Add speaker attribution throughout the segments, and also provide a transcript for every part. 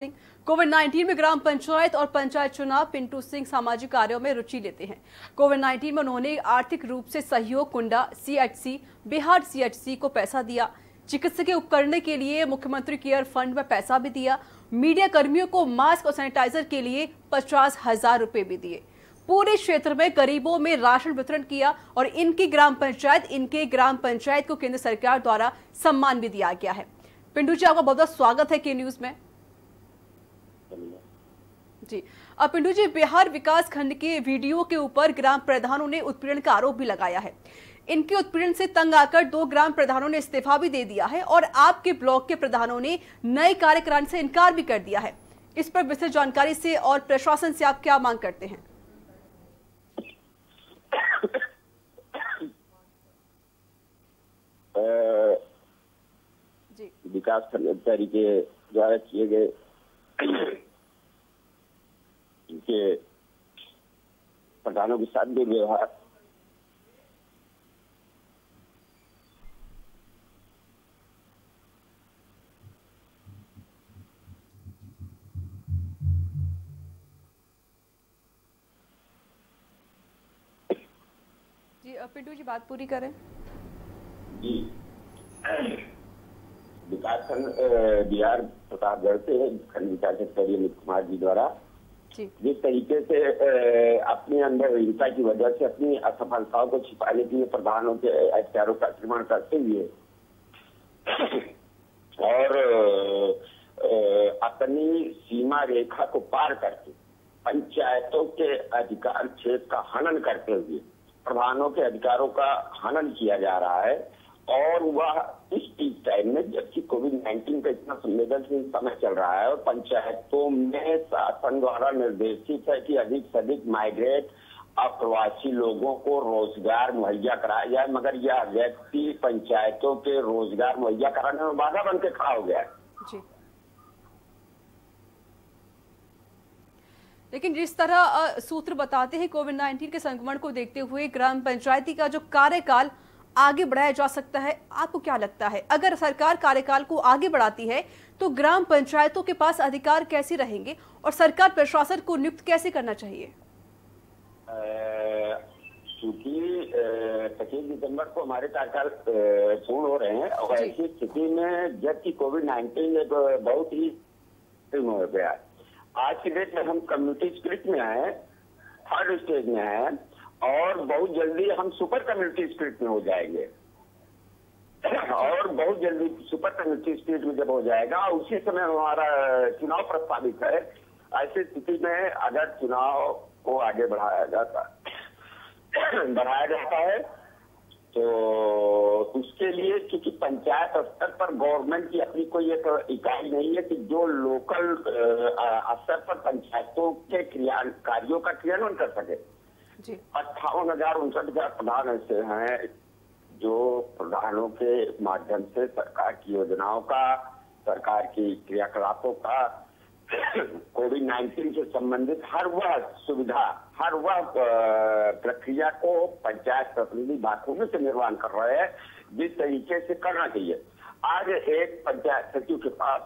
Speaker 1: कोविड-19 में ग्राम पंचायत और पंचायत चुनाव। पिंटू सिंह सामाजिक कार्यों में रुचि लेते हैं। कोविड-19 में उन्होंने आर्थिक रूप से सहयोग कुंडा सीएचसी बिहार सीएचसी को पैसा दिया। चिकित्सकीय उपकरण के लिए मुख्यमंत्री केयर फंड में पैसा भी दिया। मीडिया कर्मियों को मास्क और सैनिटाइजर के लिए 50,000 रुपए भी दिए। पूरे क्षेत्र में गरीबों में राशन वितरण किया और इनके ग्राम पंचायत को केंद्र सरकार द्वारा सम्मान भी दिया गया है। पिंटू जी, आपका बहुत बहुत स्वागत है के न्यूज में। जी, अब पिंटू जी, बिहार विकास खंड के वीडियो के ऊपर ग्राम प्रधानों ने उत्पीड़न का आरोप भी लगाया है। इनके उत्पीड़न से तंग आकर 2 ग्राम प्रधानों ने इस्तीफा भी दे दिया है और आपके ब्लॉक के प्रधानों ने नए कार्य कराने से इनकार भी कर दिया है। इस पर विस्तृत जानकारी से और प्रशासन से आप क्या मांग करते हैं?
Speaker 2: जी, विकास कर्मचारी के द्वारा किए गए इनके प्रधानों के साथ भी व्यवहार
Speaker 1: जी, पिंटू जी बात पूरी करें।
Speaker 2: जी, विकास खंड बिहार प्रतापगढ़ से खंड विकास अधिकारी अमित कुमार जी द्वारा जिस तरीके से अपने अंदर हिंसा की वजह से अपनी असफलताओं को छिपाने के लिए प्रधानों के अधिकारों का अतिक्रमण करते हुए और अपनी सीमा रेखा को पार करके पंचायतों के अधिकार क्षेत्र का हनन करते हुए प्रधानों के अधिकारों का हनन किया जा रहा है। और वह इस पीक टाइम में, जबकि कोविड-19 का इतना संवेदनशील समय चल रहा है और पंचायतों में शासन द्वारा निर्देशित है कि अधिक से अधिक माइग्रेट अप्रवासी लोगों को रोजगार मुहैया कराया जाए, मगर यह व्यक्ति पंचायतों के रोजगार मुहैया कराने में बाधा बन के खड़ा हो गया है।
Speaker 1: जी, लेकिन जिस तरह सूत्र बताते हैं, कोविड-19 के संक्रमण को देखते हुए ग्राम पंचायती का जो कार्यकाल आगे बढ़ाया जा सकता है, आपको क्या लगता है? अगर सरकार कार्यकाल को आगे बढ़ाती है तो ग्राम पंचायतों के पास अधिकार कैसे रहेंगे और सरकार प्रशासन को नियुक्त कैसे करना चाहिए?
Speaker 2: क्योंकि 25 दिसंबर को हमारे कार्यकाल पूर्ण हो रहे हैं और ऐसी स्थिति में जबकि कोविड-19 एक बहुत ही हो गया है, आज की डेट में हम कम्युनिटी स्पिरिट में हैं, 3rd स्टेज में हैं और बहुत जल्दी हम सुपर कम्युनिटी स्पिरिट में हो जाएंगे। और बहुत जल्दी सुपर कम्युनिटी स्पिरिट में जब हो जाएगा, उसी समय हमारा चुनाव प्रस्तावित है। ऐसी स्थिति में अगर चुनाव को आगे बढ़ाया जाता है तो उसके लिए, क्योंकि पंचायत स्तर पर गवर्नमेंट की अपनी कोई एक इकाई नहीं है कि जो लोकल स्तर पर पंचायतों के कार्यों का क्रियान्वयन कर सके। 58,059 प्रधान ऐसे हैं जो प्रधानों के माध्यम से सरकार की योजनाओं का, सरकार की क्रियाकलापों का, कोविड-19 से संबंधित हर वह सुविधा, हर वह प्रक्रिया को पंचायत प्रतिनिधि बाखूबी से निर्वहन कर रहे हैं जिस तरीके से करना चाहिए। आज एक पंचायत सचिव के पास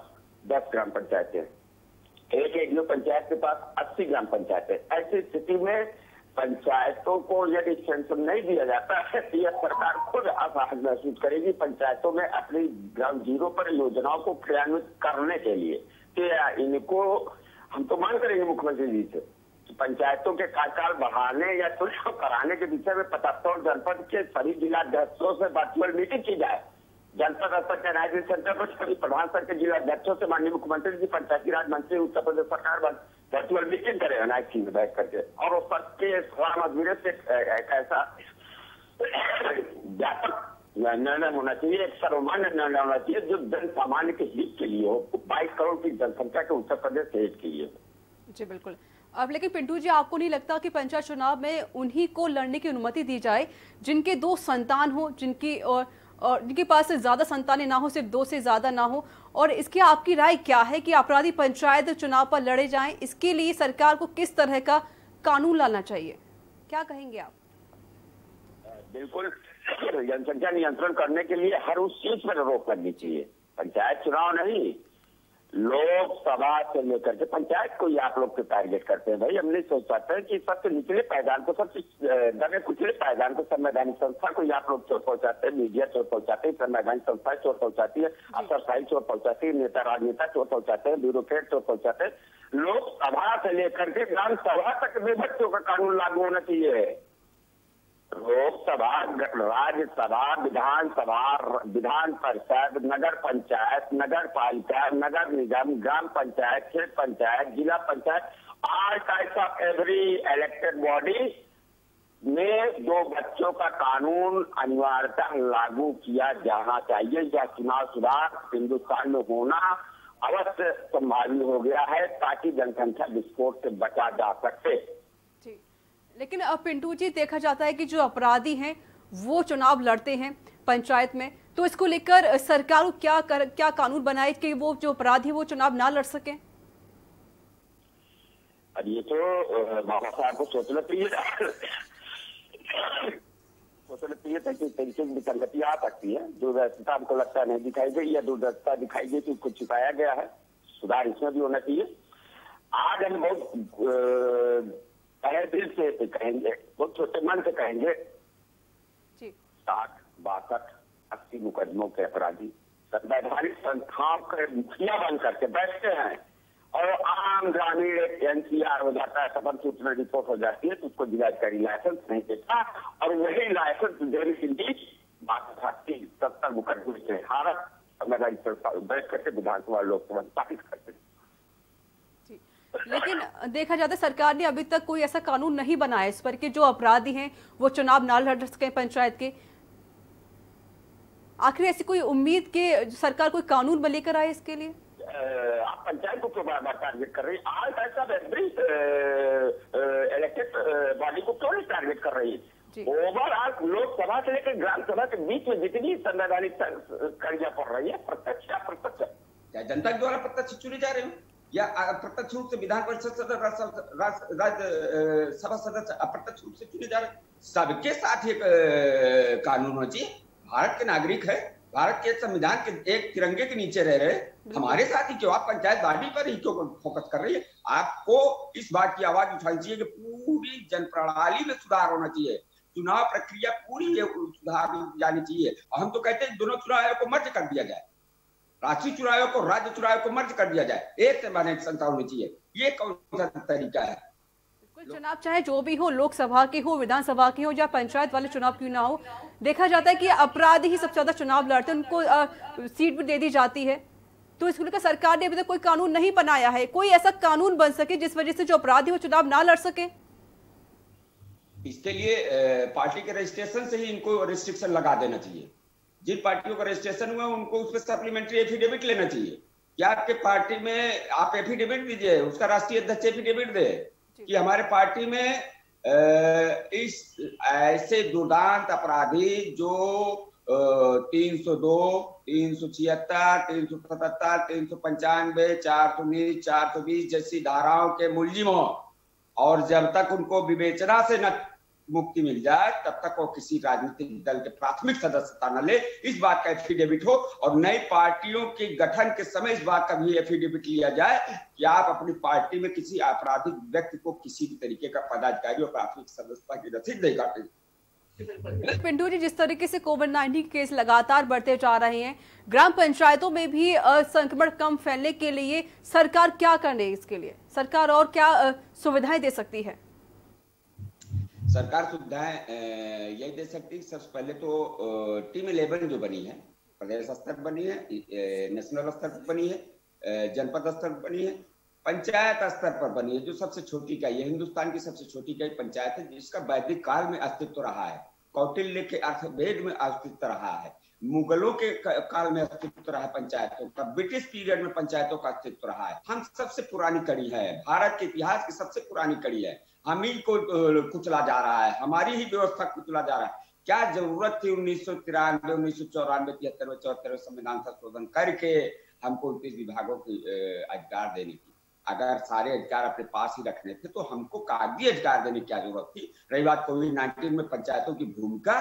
Speaker 2: 10 ग्राम पंचायतें, एक एडीओ पंचायत के पास 80 ग्राम पंचायतें। ऐसी स्थिति में पंचायतों को यदि सेंसन नहीं दिया जाता है तो यह सरकार खुद असहाय महसूस करेगी पंचायतों में अपनी ग्राउंड जीरो पर योजनाओं को क्रियान्वित करने के लिए। तो इनको हम तो मांग करेंगे मुख्यमंत्री जी से कि पंचायतों के कार्यकाल बढ़ाने या चुनाव कराने के विषय में 75 जनपद के सभी जिलाध्यक्षों से वर्चुअल मीटिंग की जाए। जनपद स्तर के एनआईसी सेंटर पर सभी प्रधान स्तर के जिलाध्यक्षों से माननीय मुख्यमंत्री जी, पंचायती राज मंत्री, उत्तर प्रदेश सरकार वर्चुअल मीटिंग करे एनआईसी में बैठ करके और उस पर के मजबूरी से ऐसा व्यापक निर्णय होना चाहिए, एक सर्वमान्य निर्णय होना चाहिए जो जन सामान्य के हित के लिए हो, 22 करोड़ की जनसंख्या के उत्तर प्रदेश के हित के लिए।
Speaker 1: जी बिल्कुल। अब लेकिन पिंटू जी, आपको नहीं लगता कि पंचायत चुनाव में उन्हीं को लड़ने की अनुमति दी जाए जिनके 2 संतान हो, जिनके पास ज्यादा संतानें ना हो, सिर्फ 2 से ज्यादा ना हो? और इसकी आपकी राय क्या है कि अपराधी पंचायत चुनाव पर लड़े जाएं? इसके लिए सरकार को किस तरह का कानून लाना चाहिए, क्या कहेंगे आप?
Speaker 2: बिल्कुल, जनसंख्या नियंत्रण करने के लिए हर उस चीज पर रोक लगनी चाहिए। पंचायत चुनाव नहीं, लोकसभा से लेकर के पंचायत को ही आप लोग के टारगेट करते हैं। भाई हम नहीं सोच पाते हैं कि सबसे निचले पायदान को, सबसे दबे कुचले पायदान को, संवैधानिक संस्था को ही आप लोग चोट पहुंचाते हैं, मीडिया चोट पहुंचाते हैं, संवैधानिक संस्थाएं चोट पहुंचाती है, अफसरशाही चोट पहुंचाती है, नेता राजनेता चोट पहुंचाते हैं, ब्यूरोक्रेट चोट पहुंचाते हैं। लोकसभा से लेकर के ग्राम सभा तक में बच्चों का कानून लागू होना चाहिए। लोकसभा, राज्यसभा, विधानसभा, विधान परिषद, नगर पंचायत, नगर पालिका, नगर निगम, ग्राम पंचायत, क्षेत्र पंचायत, जिला panchayat, all types of every elected body में 2 बच्चों का कानून अनिवार्यतः लागू किया जाना चाहिए। यह चुनाव सुधार हिंदुस्तान में होना अवश्य संभावना हो गया है ताकि जनसंख्या विस्फोट से बचा जा सके।
Speaker 1: लेकिन अब पिंटू जी, देखा जाता है कि जो अपराधी हैं वो चुनाव लड़ते हैं पंचायत में, तो इसको लेकर सरकार क्या कानून बनाए कि वो जो अपराधी वो चुनाव ना लड़ सके?
Speaker 2: अब ये तो बाबा साहब को सोचना चाहिए, था कि तरीके की विसंगति आ सकती है। दूरदर्शिता हमको लगता नहीं दिखाई गई, या दूरदर्शिता दिखाई गई तो उसको छिपाया गया है। सुधार इसमें भी होना चाहिए। आज हम बहुत तहे दिल से कहेंगे, बहुत छोटे मन से कहेंगे, 60, 62, 80 मुकदमों के अपराधी संवैधानिक संस्थाओं के मुखिया बन करके बैठते हैं और आम ग्रामीण एनसीआर हो जाता है, सफल सूचना रिपोर्ट हो जाती है तो उसको जिलाधिकारी लाइसेंस नहीं देता, और वही लाइसेंस देने के लिए 70 मुकदमे से हारत संवैधानिक संस्था बैठ करके विधानसभा लोकसभा स्थापित करते हैं।
Speaker 1: लेकिन देखा जाता है सरकार ने अभी तक कोई ऐसा कानून नहीं बनाया इस पर कि जो अपराधी हैं वो चुनाव ना लड़ सके पंचायत के। आखिर ऐसी कोई उम्मीद कि सरकार कोई कानून लेकर आए इसके लिए?
Speaker 2: आप पंचायत को क्यों बार-बार टारगेट कर रही है? आज ऐसा इलेक्टेड बॉडी को क्यों नहीं टारगेट कर रही है? ओवरऑल लोकसभा से लेकर ग्राम सभा के बीच में जितनी संवैधानिक कार्य पड़ रही है, प्रत्यक्ष या अप्रत्यक्ष,
Speaker 3: क्या जनता के द्वारा प्रत्यक्ष चुने जा रहे हो या अप्रत्यक्ष रूप से विधान परिषद सदस्य, राज्यसभा सदस्य अप्रत्यक्ष रूप से चुने जा रहे हैं? सबके साथ एक कानून होना चाहिए। भारत के नागरिक है, भारत के संविधान के एक तिरंगे के नीचे रह रहे, हमारे साथ ही क्यों आप पंचायत बॉडी पर ही क्यों फोकस कर रही है? आपको इस बात की आवाज उठानी चाहिए कि पूरी जन प्रणाली में सुधार होना चाहिए, चुनाव प्रक्रिया पूरी सुधार जानी चाहिए। और हम तो कहते हैं दोनों चुनाव आयोग को मर्ज कर दिया जाए, राष्ट्रीय चुनाव आयोग को राज्य चुनाव आयोग को मर्ज कर दिया जाए, एक संवैधानिक संस्था होनी चाहिए। ये कौन सा तरीका है?
Speaker 1: चुनाव चाहे जो भी हो, लोकसभा के हो, विधानसभा के हो या पंचायत वाले चुनाव क्यों ना हो, देखा जाता है कि अपराधी ही सबसे ज्यादा चुनाव लड़ते हैं, उनको सीट भी दे दी जाती है। तो इसको लेकर सरकार ने अभी तक कोई कानून नहीं बनाया है। कोई ऐसा कानून बन सके जिस वजह से जो अपराधी हो चुनाव ना लड़ सके?
Speaker 3: इसके लिए पार्टी के रजिस्ट्रेशन से ही इनको रिस्ट्रिक्शन लगा देना चाहिए। जिन पार्टियों का रजिस्ट्रेशन हुआ उनको उस पर सप्लीमेंट्री एफिडेविट लेना चाहिए कि आपके पार्टी में आप एफिडेविट दीजिए, उसका राष्ट्रीय अध्यक्ष एफिडेविट दे कि हमारे पार्टी में इस ऐसे दुर्दांत अपराधी जो 302, 376, 377, 395, 419, 420 जैसी धाराओं के मुलजिम हो, और जब तक उनको विवेचना से न मुक्ति मिल जाए तब तक वो किसी राजनीतिक दल के प्राथमिक सदस्यता न ले, इस बात का एफिडेविट हो। और नई पार्टियों के गठन के समय इस बात का भी एफिडेविट लिया जाए कि आप अपनी पार्टी में किसी आपराधिक व्यक्ति को किसी भी तरीके का पदाधिकारी और प्राथमिक सदस्यता की रसीद नहीं काटेंगे।
Speaker 1: पिंटू जी, जिस तरीके से कोविड-19 केस लगातार बढ़ते जा रहे हैं, ग्राम पंचायतों में भी संक्रमण कम फैलने के लिए सरकार क्या करे? इसके लिए सरकार और क्या सुविधाएं दे सकती है?
Speaker 3: सरकार सुविधाएं यही दे सकती है। सबसे पहले तो टीम 11 जो बनी है, प्रदेश स्तर पर बनी है, नेशनल स्तर पर बनी है, जनपद स्तर पर बनी है, पंचायत स्तर पर बनी है, जो सबसे छोटी इकाई है, हिंदुस्तान की सबसे छोटी इकाई पंचायत है, जिसका वैदिक काल में अस्तित्व रहा है, कौटिल्य के अर्थवेद में अस्तित्व रहा है, मुगलों के काल में अस्तित्व रहा है पंचायतों का, ब्रिटिश पीरियड में पंचायतों का अस्तित्व रहा है। हम सबसे पुरानी कड़ी है, भारत के इतिहास की सबसे पुरानी कड़ी है। हम ही को कुचला जा रहा है, हमारी ही व्यवस्था कुचला जा रहा है। क्या जरूरत थी 1993, 1994, 73, 74 संविधान संशोधन करके हमको 29 विभागों की अधिकार देने की? अगर सारे अधिकार अपने पास ही रखने थे तो हमको कागजी अधिकार देने की क्या जरूरत थी? रही बात कोविड-19 में पंचायतों की भूमिका,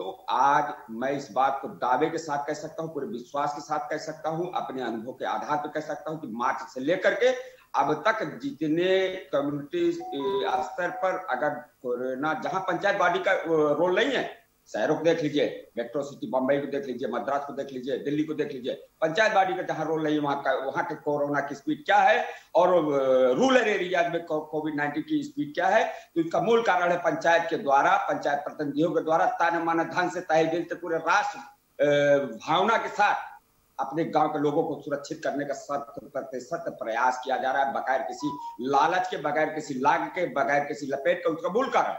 Speaker 3: तो आज मैं इस बात को दावे के साथ कह सकता हूं, पूरे विश्वास के साथ कह सकता हूं, अपने अनुभव के आधार पर कह सकता हूं कि मार्च से लेकर के अब तक जितने कम्युनिटी स्तर पर अगर कोरोना, जहां पंचायत बॉडी का रोल नहीं है, शहरों को देख लीजिए, मेट्रो सिटी बम्बई को देख लीजिए, मद्रास को देख लीजिए, दिल्ली को देख लीजिए, पंचायत बॉडी का जहां रोल नहीं है वहां के कोरोना की स्पीड क्या है और रूरल एरियाज में कोविड-19 की स्पीड क्या है। तो इसका मूल कारण है पंचायत के द्वारा, पंचायत प्रतिनिधियों के द्वारा ताने माने धन से तहे दिल से पूरे राष्ट्र भावना के साथ अपने गांव के लोगों को सुरक्षित करने का 100% प्रयास किया जा रहा है, बगैर किसी लालच के, बगैर किसी लाग के, बगैर किसी लपेट के। उसका मूल कारण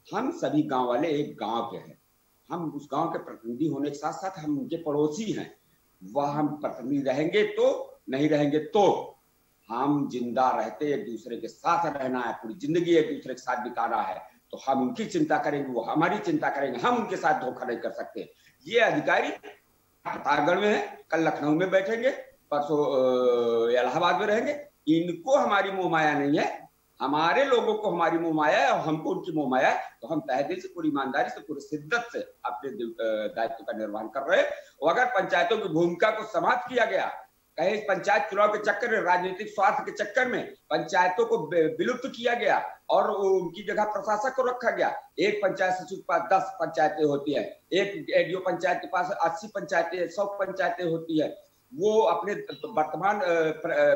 Speaker 3: हम सभी गांव वाले एक गांव के हैं, हम उस गांव के प्रतिनिधि होने के साथ साथ हम उनके पड़ोसी हैं। वह हम प्रतिनिधि रहेंगे तो, नहीं रहेंगे तो, हम जिंदा रहते एक दूसरे के साथ रहना है, पूरी जिंदगी एक दूसरे के साथ बिताना है। तो हम उनकी चिंता करेंगे, वो हमारी चिंता करेंगे, हम उनके साथ धोखा नहीं कर सकते। ये अधिकारी प्रतापगढ़ में है, कल लखनऊ में बैठेंगे, परसों इलाहाबाद में रहेंगे। इनको हमारी मोह माया नहीं है, हमारे लोगों को हमारी मोह माया है और हमको उनकी मोह माया है। तो हम तहे दिल से, पूरी ईमानदारी से, पूरी शिद्दत से अपने दायित्व का निर्वहन कर रहे हैं। और अगर पंचायतों की भूमिका को समाप्त किया गया, कहे इस पंचायत चुनाव के चक्कर में, राजनीतिक स्वार्थ के चक्कर में पंचायतों को विलुप्त किया गया और उनकी जगह प्रशासक को रखा गया, एक पंचायत सचिव के पास 10 पंचायतें होती है, एक एडीओ पंचायत के पास 80 पंचायतें, 100 पंचायतें होती है, वो अपने वर्तमान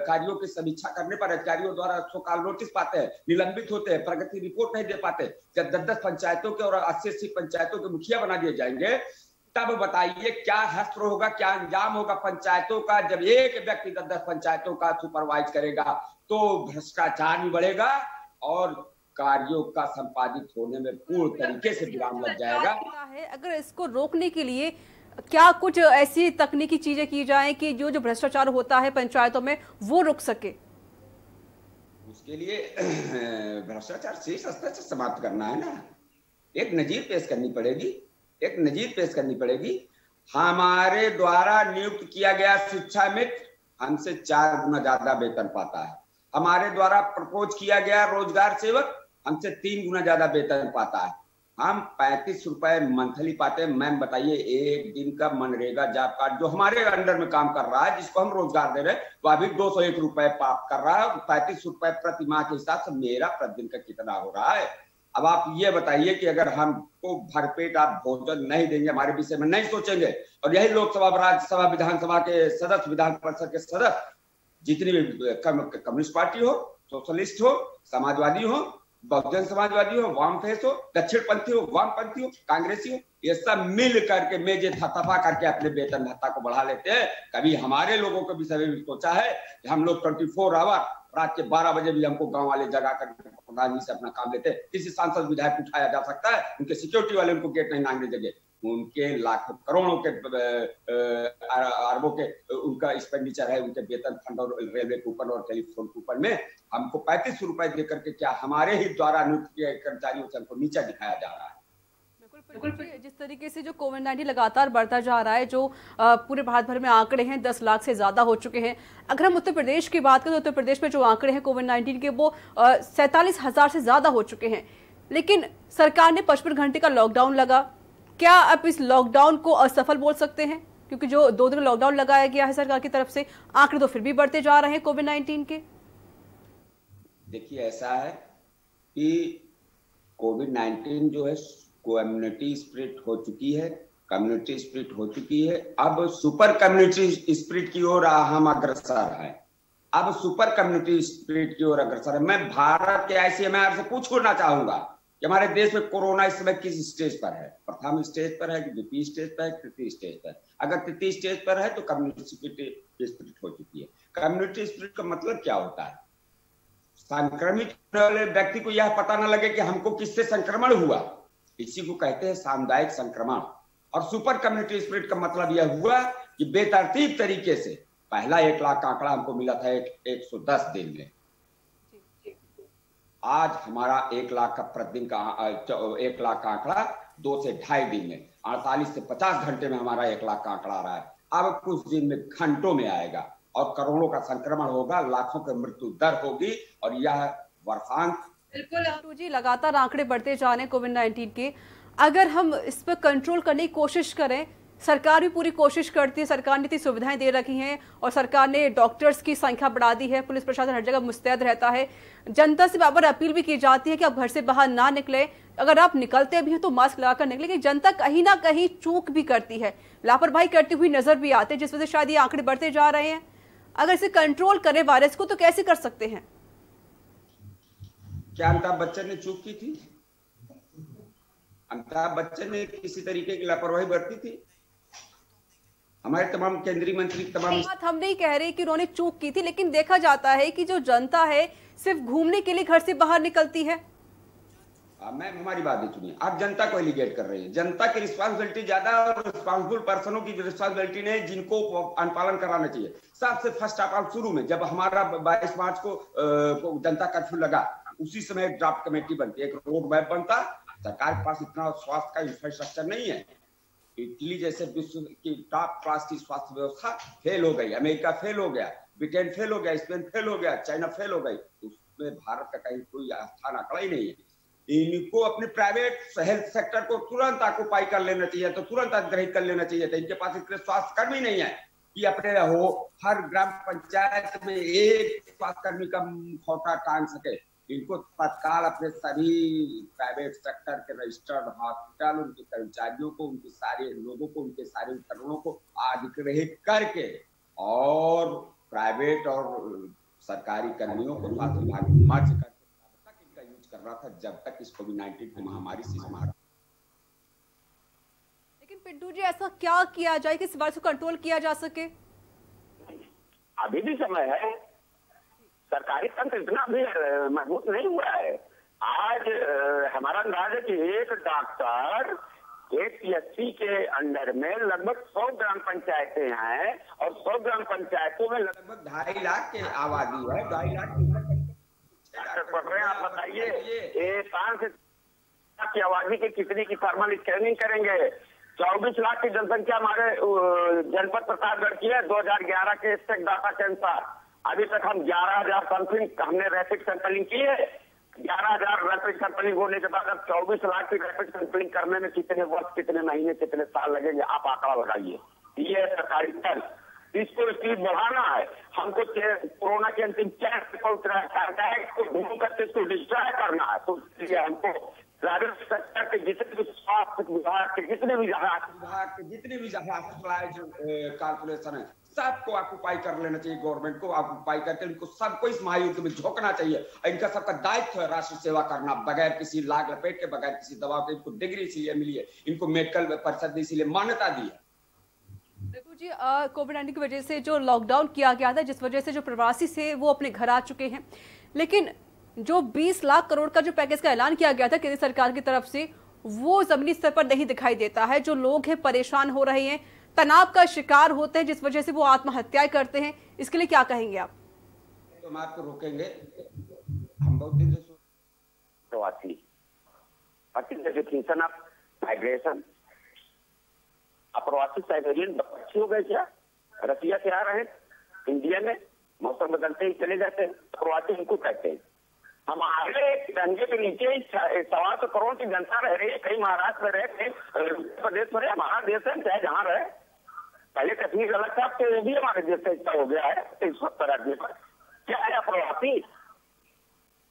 Speaker 3: कार्यों की समीक्षा करने पर अधिकारियों द्वारा सो-कॉल नोटिस पाते हैं, निलंबित होते हैं, प्रगति रिपोर्ट नहीं दे पाते। जब 10-10 पंचायतों के और 80-80 पंचायतों के मुखिया बना दिए जाएंगे, तब बताइए क्या हस्त्र होगा, क्या अंजाम होगा पंचायतों का। जब एक व्यक्ति 10-10 पंचायतों का सुपरवाइज करेगा तो भ्रष्टाचार भी बढ़ेगा और कार्यों का संपादित होने में पूर्ण तरीके से विराम लग जाएगा।
Speaker 1: अगर इसको रोकने के लिए क्या कुछ ऐसी तकनीकी चीजें की जाएं कि जो भ्रष्टाचार होता है पंचायतों में वो रुक सके?
Speaker 3: उसके लिए भ्रष्टाचार शीर्ष स्तर से समाप्त करना है ना। एक नजीर पेश करनी पड़ेगी, एक नजीर पेश करनी पड़ेगी। हमारे द्वारा नियुक्त किया गया शिक्षा मित्र हमसे 4 गुना ज्यादा वेतन पाता है। हमारे द्वारा प्रपोज किया गया रोजगार सेवक हमसे 3 गुना ज्यादा वेतन पाता है। हम 35 रुपए मंथली पाते हैं। मैम बताइए, एक दिन का मनरेगा जॉब कार्ड जो हमारे अंडर में काम कर रहा है, जिसको हम रोजगार दे रहे हैं, वो अभी 201 रुपए प्राप्त कर रहा है। 35 रुपए प्रति माह के हिसाब से मेरा प्रतिदिन का कितना हो रहा है? अब आप ये बताइए कि अगर हमको भरपेट आप भोजन नहीं देंगे, हमारे विषय में नहीं सोचेंगे, और यही लोकसभा, राज्यसभा, विधानसभा के सदस्य, विधान परिषद के सदस्य, जितनी भी कम्युनिस्ट पार्टी हो, सोशलिस्ट हो, समाजवादी हो, बहुजन समाजवादी हो, वामफेस हो, दक्षिणपंथी हो, वामपंथी हो, कांग्रेसी हो, ये सब मिल करके मेजे थपथपा करके अपने वेतन भत्ता को बढ़ा लेते हैं। कभी हमारे लोगों को भी सभी सोचा है कि हम लोग 24 आवर रात के 12 बजे भी हमको गांव वाले जगा कर प्रधान जी से अपना काम लेते हैं। किसी सांसद विधायक उठाया जा सकता है, उनके सिक्योरिटी वाले उनको गेट नहीं मांगने देंगे। उनके लाखों करोड़ों के अरबों के उनका एक्सपेंडिचर है, उनके वेतन फंड और रेलवे कूपन और टेलीफोन कूपन में हमको 35 रुपए देकर के क्या हमारे ही द्वारा नियुक्त किए कर्मचारियों से हमको नीचा दिखाया जा रहा है।
Speaker 1: जिस तरीके से जो कोविड-19 लगातार बढ़ता जा रहा है, जो पूरे भारत भर में आंकड़े हैं 10 लाख से ज्यादा हो चुके हैं। अगर हम उत्तर प्रदेश की बात करें तो उत्तर प्रदेश में जो आंकड़े हैं कोविड-19 के वो 47,000 से ज्यादा हो चुके हैं। लेकिन सरकार ने 55 घंटे का लॉकडाउन लगा। क्या आप इस लॉकडाउन को असफल बोल सकते हैं? क्योंकि जो 2 दिन लॉकडाउन लगाया गया है सरकार की तरफ से, आंकड़े तो फिर भी बढ़ते जा रहे हैं कोविड-19 के।
Speaker 3: देखिए, ऐसा है कि कोविड-19 जो है कम्युनिटी स्पिरिट हो चुकी है, कम्युनिटी स्पिरिट हो चुकी है। अब सुपर कम्युनिटी स्पिरिट की ओर हम अग्रसर हैं। अब सुपर कम्युनिटी स्पिरिट की ओर अग्रसर है। मैं भारत के ICMR से पूछना चाहूंगा कि हमारे देश में कोरोना इस समय किस स्टेज पर है? प्रथम स्टेज पर है कि द्वितीय स्टेज पर है, तृतीय स्टेज पर? अगर तृतीय स्टेज पर है तो कम्युनिटी स्पिरिट हो चुकी है। कम्युनिटी स्पिरिट का मतलब क्या होता है? संक्रमित वाले व्यक्ति को यह पता न लगे कि हमको किससे संक्रमण हुआ, इसी को कहते हैं सामुदायिक संक्रमण। और सुपर कम्युनिटी स्पिरिट का मतलब यह हुआ कि बेतरतीब तरीके से पहला 1 लाख का आंकड़ा हमको मिला था 110 दिन में। आज हमारा 1 लाख का प्रतिदिन का 1 लाख का आंकड़ा 2 से 2.5 दिन में, 48 से 50 घंटे में हमारा 1 लाख का आंकड़ा आ रहा है। अब कुछ दिन में घंटों में आएगा और करोड़ों का संक्रमण होगा, लाखों की मृत्यु दर होगी और यह वर्षांत।
Speaker 1: बिल्कुल जी, लगातार आंकड़े बढ़ते जा रहे हैं कोविड-19 के। अगर हम इस पर कंट्रोल करने की कोशिश करें, सरकार भी पूरी कोशिश करती है, सरकार ने इतनी सुविधाएं दे रखी हैं और सरकार ने डॉक्टर्स की संख्या बढ़ा दी है, पुलिस प्रशासन हर जगह मुस्तैद रहता है, जनता से बार बार अपील भी की जाती है कि आप घर से बाहर ना निकले, अगर आप निकलते भी हैं तो मास्क लगाकर निकले, लेकिन जनता कहीं ना कहीं चूक भी करती है, लापरवाही करती हुई नजर भी आते हैं, जिस वजह से शायद ये आंकड़े बढ़ते जा रहे हैं। अगर इसे कंट्रोल करें वायरस को तो कैसे कर सकते हैं?
Speaker 3: क्या अमिताभ बच्चन ने चूक की थी? अमिताभ बच्चन ने किसी तरीके की लापरवाही बरती थी? हमारे तमाम केंद्रीय मंत्री तमाम
Speaker 1: बात हम नहीं कह रहे कि उन्होंने चूक की थी, लेकिन देखा जाता है कि जो जनता है सिर्फ घूमने के लिए घर से बाहर निकलती है।
Speaker 3: मैं हमारी बात नहीं सुनिए, आप जनता को एलिगेट कर रहे हैं। जनता की रिस्पांसिबिलिटी ज्यादा और रिस्पांसिबल पर्सनों की रिस्पांसिबिलिटी नहीं, जिनको अनुपालन कराना चाहिए। सबसे फर्स्ट ऑफ ऑल शुरू में जब हमारा 22 मार्च को जनता कर्फ्यू लगा, उसी समय एक ड्राफ्ट कमेटी बनती, एक रोड मैप बनता। सरकार के पास इतना स्वास्थ्य का इंफ्रास्ट्रक्चर नहीं है। इटली जैसे विश्व की टॉप क्लास की स्वास्थ्य व्यवस्था फेल हो गई, अमेरिका फेल हो गया, ब्रिटेन फेल हो गया, स्पेन फेल हो गया, चाइना फेल हो गई, उसमें भारत का कहीं कोई स्थान आंकड़ा ही नहीं है। इनको अपने प्राइवेट हेल्थ सेक्टर को तुरंत ऑक्युपाई कर लेना चाहिए, तो तुरंत अधिग्रहित कर लेना चाहिए। तो इनके पास इतने स्वास्थ्य कर्मी नहीं है कि अपने हो हर ग्राम पंचायत में एक स्वास्थ्य कर्मी का खोटा टांग सके। इनको तत्काल अपने सभी प्राइवेट सेक्टर के रजिस्टर्ड हॉस्पिटल, उनके कर्मचारियों को, उनके सारे लोगों को, उनके सारे उपकरणों को अधिग्रहित करके और प्राइवेट और सरकारी कर्मियों को स्वास्थ्य विभाग मार्च करके इनका यूज कर रहा था जब तक इस कोविड-19 की महामारी से मारा।
Speaker 1: लेकिन पिंटू जी, ऐसा क्या किया जाए कि इस वायरस को कंट्रोल किया जा सके?
Speaker 2: अभी भी समय है, सरकारी तंत्र इतना भी मजबूत नहीं हुआ है। आज हमारा अंदाज है कि एक डॉक्टर एक पीएचसी के अंडर में लगभग 100 ग्राम पंचायतें हैं और 100 ग्राम पंचायतों में लगभग
Speaker 3: 2.5 लाख के आबादी है। 2.5 लाख
Speaker 2: पढ़ रहे हैं। आप बताइए, ये 5 की आबादी के कितनी की थर्मल स्कैनिंग करेंगे? 24 लाख की जनसंख्या हमारे जनपद प्रतापगढ़ की है 2011 के स्टेट डाटा के अनुसार। अभी तक हम 11,000 सैंपलिंग हमने रैपिड सैंपलिंग की है। 11,000 रैपिड सैंपलिंग होने के बाद अब 24 लाख की रैपिड सैंपलिंग करने में कितने वर्ष, कितने महीने, कितने साल लगेंगे, आप आंकड़ा लगाइए। ये है सरकारी तंत्र, इसको स्पीड बढ़ाना है। हमको कोरोना के अंतिम चरण पे पहुंचना है, इसको ढूंढ करके इसको डिस्ट्रॉय करना है। तो इसलिए हमको प्राइवेट सेक्टर के जितने भी स्वास्थ्य विभाग के जितने भी कॉर्पोरेशन है, सबको ऑक्युपाई कर लेना चाहिए। गवर्नमेंट को ऑक्युपाई करके इनको सबको इस महायुद्ध में झोंकना चाहिए। इनका सबका दायित्व है राष्ट्र सेवा करना, बगैर किसी लाग लपेट के, बगैर किसी दबाव के। इनको डिग्री इसीलिए मिली है, इनको मेडिकल परिषद ने इसीलिए मान्यता दी है।
Speaker 1: देखो जी, कोविड-19 की वजह से जो लॉकडाउन किया गया था, जिस वजह से जो प्रवासी थे वो अपने घर आ चुके हैं, लेकिन जो 20 लाख करोड़ का जो पैकेज का ऐलान किया गया था केंद्र सरकार की तरफ से, वो जमीनी स्तर पर नहीं दिखाई देता है। जो लोग हैं परेशान हो रहे हैं, तनाव का शिकार होते हैं, जिस वजह से वो आत्महत्याएं करते हैं। इसके लिए क्या कहेंगे आप?
Speaker 3: तो हम आपको रोकेंगे। हम बहुत दिन से
Speaker 2: प्रवासी ऑफ माइग्रेशन, अप्रवासी साइबेरियन बच्चे हो गए क्या? रसिया से आ रहे हैं इंडिया में, मौसम बदलते ही चले जाते हैं। प्रवासी इनको कहते हैं। हमारे डंडे के नीचे 125 करोड़ की जनता रह रही है, कहीं महाराष्ट्र में रहे, कहीं उत्तर प्रदेश में रहे। हमारा देश है, चाहे जहाँ रहे। पहले कश्मीर अलग था, तो वो भी हमारे देश से इतना हो गया है 170 आदमी पर। क्या है अप्रवासी?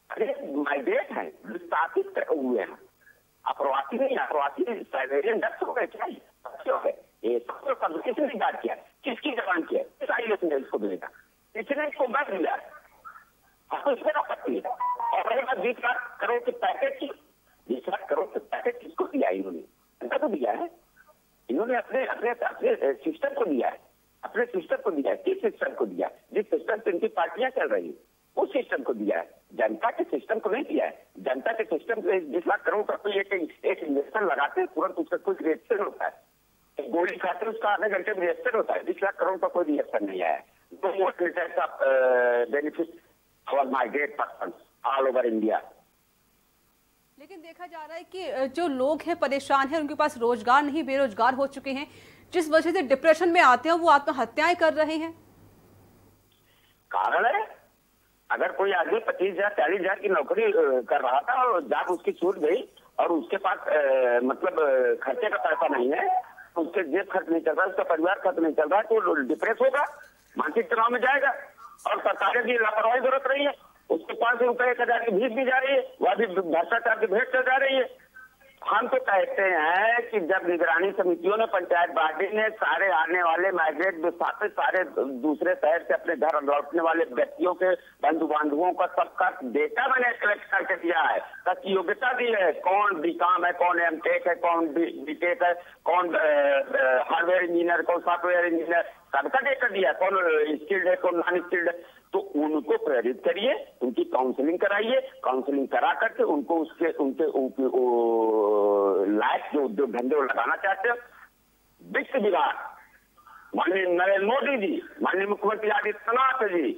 Speaker 2: अरे माइग्रेट है, विस्थापित हुए हैं। अप्रवासी नहीं, अप्रवासी साइबेरियन डक्स हो गए क्या? हो गए। ये सब किसने इजाद किया? किसकी जबान किया? किस आईएएस ने इसको भेजा? इसने इसको बैठ दिया। आपको इसमें आपत्ति है? और रही बात 20 लाख करोड़ के पैकेज की, 20 लाख करोड़ के पैकेज किसको दिया इन्होंने? इनका तो दिया है इन्होंने, अपने सिस्टम को दिया है, अपने सिस्टम को दिया है। किस सिस्टम को दिया है? जिस सिस्टम से इनकी पार्टियां चल रही है उस सिस्टम को दिया है, जनता के सिस्टम को नहीं दिया है। जनता के सिस्टम से 20 लाख करोड़ का कोई एक इंजेक्शन लगाते हैं, तुरंत उसका कोई रिएक्शन होता है। गोली खाते उसका आधे घंटे में रिएक्शन होता है। 20 लाख करोड़ का कोई रिएक्शन नहीं आया है। बेनिफिट और migrate person all over India.
Speaker 1: लेकिन देखा जा रहा है कि जो लोग हैं परेशान हैं, उनके पास रोजगार नहीं, बेरोजगार हो चुके हैं, जिस वजह से डिप्रेशन में आते हैं, वो आत्महत्याएं कर रहे हैं।
Speaker 2: कारण है, अगर कोई आदमी 25,000 40,000 की नौकरी कर रहा था और जॉब उसकी छूट गई और उसके पास मतलब खर्चे का पैसा नहीं है, उसके जेब खर्च नहीं चल रहा है, उसका परिवार खर्च नहीं चल रहा है, तो डिप्रेस होगा, मानसिक तनाव में जाएगा। और सरकारें की लापरवाही बरत रही है, उसके 500 रुपए 1000 की भीख दी जा रही है, वह भी भ्रष्टाचार की भेंट चल जा रही है। हम तो कहते हैं कि जब निगरानी समितियों ने, पंचायत बॉडी ने सारे आने वाले माइग्रेट विस्थापित, सारे दूसरे शहर से अपने घर लौटने वाले व्यक्तियों के बंधु बांधवों का सबका डेटा मैंने कलेक्ट करके दिया है, सबकी योग्यता दी है, कौन बीकॉम है, कौन एमटेक है, कौन बीटेक है, कौन हार्डवेयर इंजीनियर, कौन सॉफ्टवेयर इंजीनियर, सबका डेटा दिया, कौन स्किल्ड है, कौन नॉन स्किल्ड है। तो उनको प्रेरित करिए, उनकी काउंसलिंग कराइए, काउंसलिंग करा करके उनको उनके लायक जो उद्योग धंधे लगाना चाहते हो। वित्त विभाग, माननीय नरेंद्र मोदी जी, माननीय मुख्यमंत्री आदित्यनाथ जी,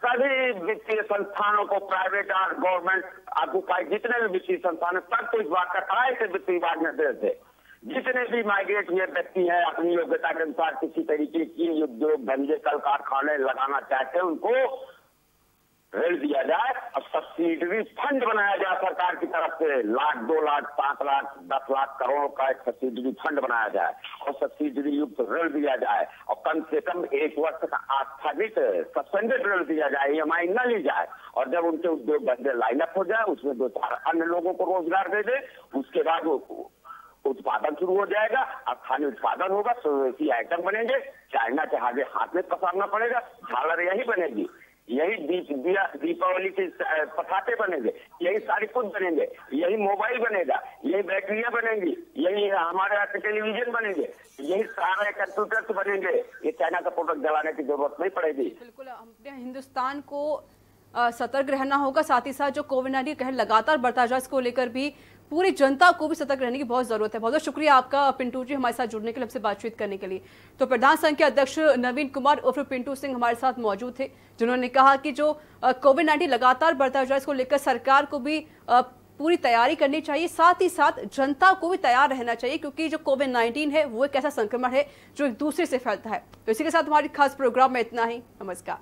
Speaker 2: सभी वित्तीय संस्थानों को, प्राइवेट और गवर्नमेंट ऑक्युपाई जितने भी वित्तीय संस्थान है, सबको इस बात का कड़ाई से वित्त विभाग निर्देश दे, जितने भी माइग्रेट हुए व्यक्ति हैं अपनी योग्यता के अनुसार किसी तरीके की उद्योग धंधे कल कारखाने लगाना चाहते हैं, उनको ऋण दिया जाए और सब्सिडरी फंड बनाया जाए सरकार की तरफ से। 1 लाख, 2 लाख, 5 लाख, 10 लाख करोड़ का एक सब्सिडरी फंड बनाया जाए और सब्सिडरी युक्त ऋण दिया जाए और कम से कम 1 वर्ष का आस्थगित सस्पेंडेड ऋण दिया जाए, EMI न ली जाए। और जब उनके उद्योग धंधे लाइन अप हो जाए, उसमें 2-4 अन्य लोगों को रोजगार दे दे, उसके बाद वो उत्पादन शुरू हो जाएगा, स्थानीय उत्पादन होगा, स्वदेशी आइटम बनेंगे, चाइना के आगे हाथ में पसारना पड़ेगा, झालर यही बनेगी, यही दीपावली के पटाखे बनेंगे, यही सारी कुछ बनेंगे, यही मोबाइल बनेगा, यही बैटरियां बनेंगी, यही हमारे यहाँ के टेलीविजन बनेंगे, यही सारे कंप्यूटर्स बनेंगे। ये चाइना का प्रोडक्ट जलाने की जरूरत नहीं पड़ेगी।
Speaker 1: बिल्कुल, अपने हिंदुस्तान को सतर्क रहना होगा, साथ ही साथ जो कोविड-19 कहर लगातार बढ़ता जा, इसको लेकर भी पूरी जनता को भी सतर्क रहने की बहुत जरूरत है। बहुत बहुत शुक्रिया आपका पिंटू जी, हमारे साथ जुड़ने के लिए, हमसे बातचीत करने के लिए। तो प्रधान संघ के अध्यक्ष नवीन कुमार उर्फ पिंटू सिंह हमारे साथ मौजूद थे, जिन्होंने कहा कि जो कोविड-19 लगातार बढ़ता जा, इसको लेकर सरकार को भी पूरी तैयारी करनी चाहिए, साथ ही साथ जनता को भी तैयार रहना चाहिए, क्योंकि जो कोविड-19 है वो एक ऐसा संक्रमण है जो एक दूसरे से फैलता है। तो इसी के साथ हमारी खास प्रोग्राम में इतना ही। नमस्कार।